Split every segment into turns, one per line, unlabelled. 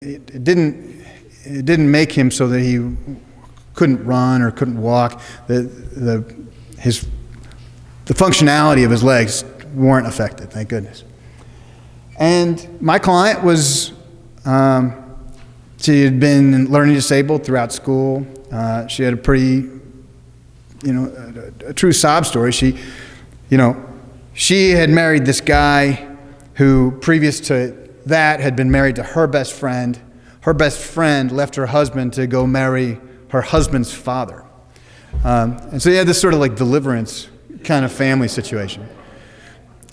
it didn't make him so that he couldn't run or couldn't walk. The functionality of his legs weren't affected, thank goodness. And my client was, she had been learning disabled throughout school. She had a pretty, a true sob story. She had married this guy who, previous to that, had been married to her best friend. Her best friend left her husband to go marry her husband's father. And so you had this sort of like Deliverance kind of family situation.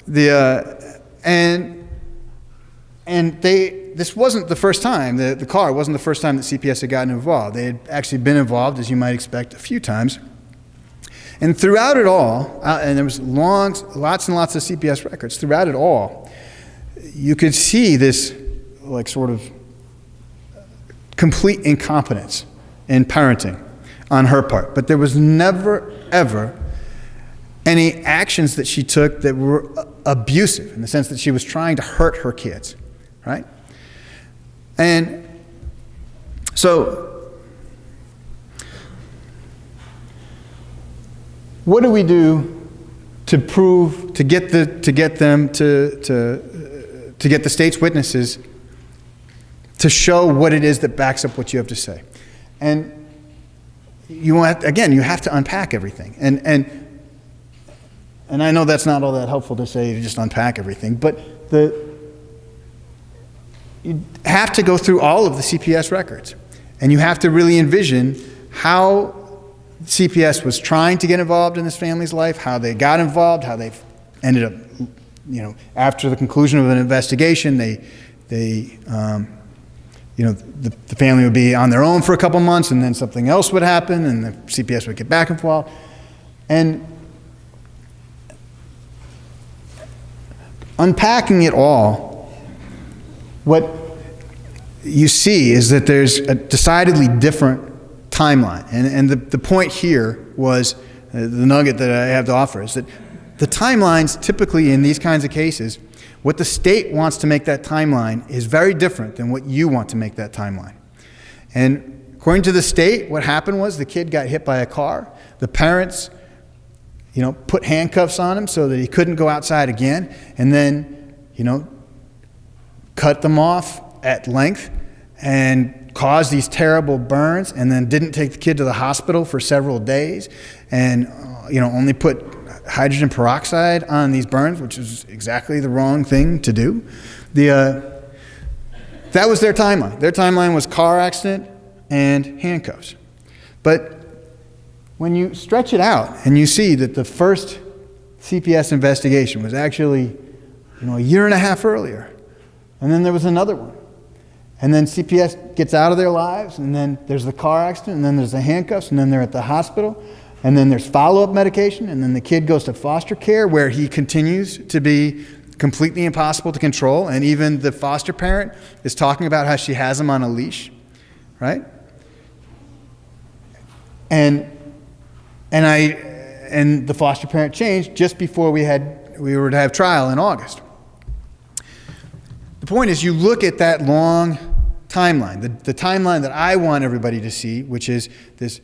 This wasn't the first time, the car wasn't the first time that CPS had gotten involved. They had actually been involved, as you might expect, a few times. And throughout it all, and there was lots and lots of CPS records, throughout it all, you could see this like sort of complete incompetence in parenting on her part. But there was never, ever any actions that she took that were abusive, in the sense that she was trying to hurt her kids, right? And so, what do we do to prove, to get the state's witnesses to show what it is that backs up what you have to say? And you have to unpack everything. And I know that's not all that helpful to say to just unpack everything, but you have to go through all of the CPS records, and you have to really envision how CPS was trying to get involved in this family's life, how they got involved, how they ended up, after the conclusion of an investigation, the family would be on their own for a couple months, and then something else would happen, and the CPS would get back involved. And unpacking it all, what you see is that there's a decidedly different timeline. And the point here was, the nugget that I have to offer is that the timelines typically in these kinds of cases, what the state wants to make that timeline is very different than what you want to make that timeline. And according to the state, what happened was the kid got hit by a car. The parents, put handcuffs on him so that he couldn't go outside again, and then, cut them off at length and caused these terrible burns, and then didn't take the kid to the hospital for several days, and only put hydrogen peroxide on these burns, which is exactly the wrong thing to do. That was their timeline. Their timeline was car accident and handcuffs. But when you stretch it out and you see that the first CPS investigation was actually a year and a half earlier, and then there was another one, and then CPS gets out of their lives, and then there's the car accident, and then there's the handcuffs, and then they're at the hospital, and then there's follow-up medication, and then the kid goes to foster care, where he continues to be completely impossible to control, and even the foster parent is talking about how she has him on a leash, right? And the foster parent changed just before we were to have trial in August. The point is, you look at that long timeline, the timeline that I want everybody to see, which is this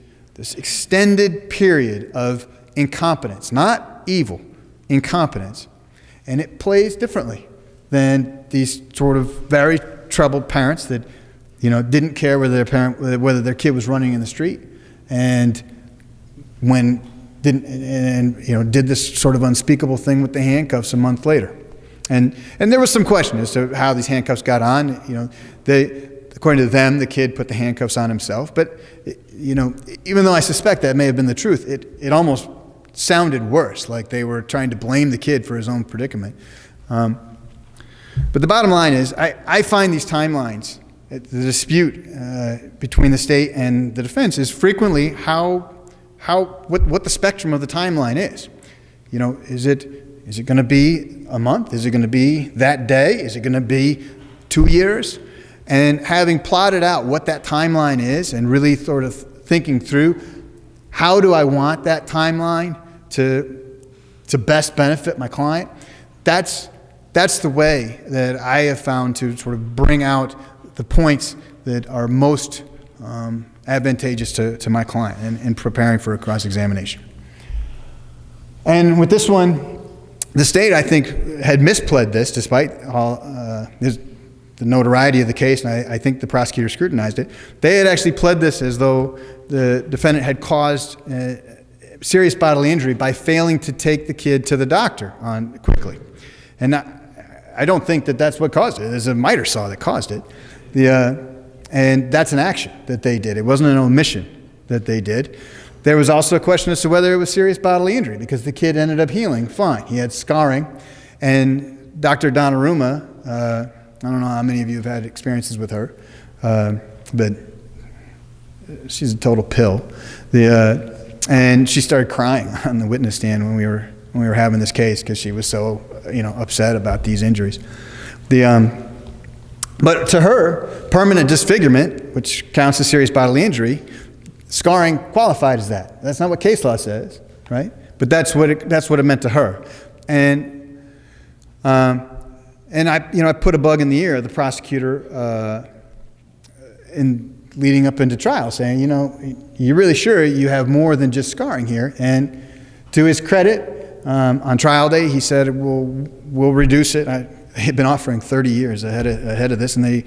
extended period of incompetence, not evil, incompetence, and it plays differently than these sort of very troubled parents that didn't care whether their kid was running in the street, and did this sort of unspeakable thing with the handcuffs a month later. And there was some question as to how these handcuffs got on. According to them, the kid put the handcuffs on himself. But even though I suspect that may have been the truth, it almost sounded worse, like they were trying to blame the kid for his own predicament. But the bottom line is, I find these timelines, the dispute between the state and the defense, is frequently what the spectrum of the timeline is. Is it going to be a month? Is it going to be that day? Is it going to be 2 years? And having plotted out what that timeline is, and really sort of thinking through, how do I want that timeline to best benefit my client? That's the way that I have found to sort of bring out the points that are most advantageous to my client in preparing for a cross-examination. And with this one, the state, I think, had mispled this despite all the notoriety of the case, and I think the prosecutor scrutinized it. They had actually pled this as though the defendant had caused serious bodily injury by failing to take the kid to the doctor quickly. And I don't think that that's what caused it. There's a miter saw that caused it. And that's an action that they did. It wasn't an omission that they did. There was also a question as to whether it was serious bodily injury, because the kid ended up healing fine. He had scarring, and Dr. Donnarumma, I don't know how many of you have had experiences with her, but she's a total pill. And she started crying on the witness stand when we were having this case because she was so upset about these injuries. But to her, permanent disfigurement, which counts as serious bodily injury, scarring qualified as that. That's not what case law says, right? But that's what it meant to her. And I put a bug in the ear of the prosecutor in leading up into trial, saying, you're really sure you have more than just scarring here? And to his credit, on trial day, he said, we'll reduce it. I had been offering 30 years ahead of this, and they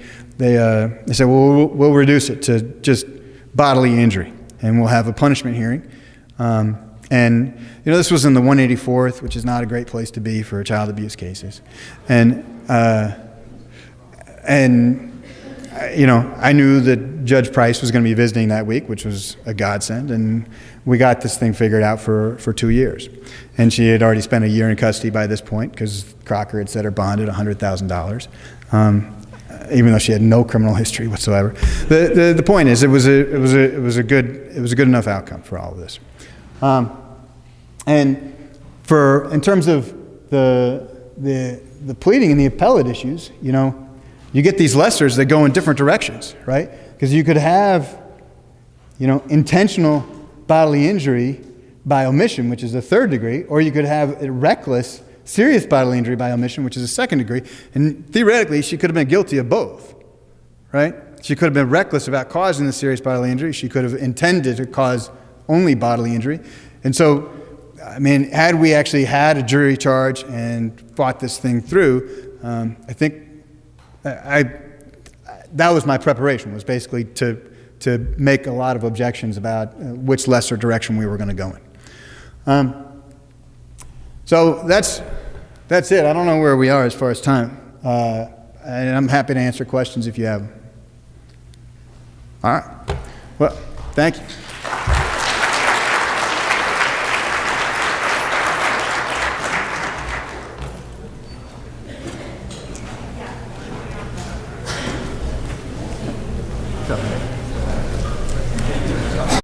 said, well, we'll reduce it to just bodily injury, and we'll have a punishment hearing. And this was in the 184th, which is not a great place to be for child abuse cases. And I knew that Judge Price was going to be visiting that week, which was a godsend, and we got this thing figured out for 2 years. And she had already spent a year in custody by this point because Crocker had set her bond at $100,000, even though she had no criminal history whatsoever. The point is, it was a good enough outcome for all of this. And in terms of the pleading and the appellate issues, you get these lessers that go in different directions, right? Because you could have, intentional bodily injury by omission, which is a third degree, or you could have a reckless, serious bodily injury by omission, which is a second degree. And theoretically, she could have been guilty of both, right? She could have been reckless about causing the serious bodily injury. She could have intended to cause only bodily injury. And so, had we actually had a jury charge and fought this thing through, I think that was my preparation, was basically to make a lot of objections about which lesser direction we were going to go in. So that's it. I don't know where we are as far as time. And I'm happy to answer questions if you have them. All right. Well, thank you. Go.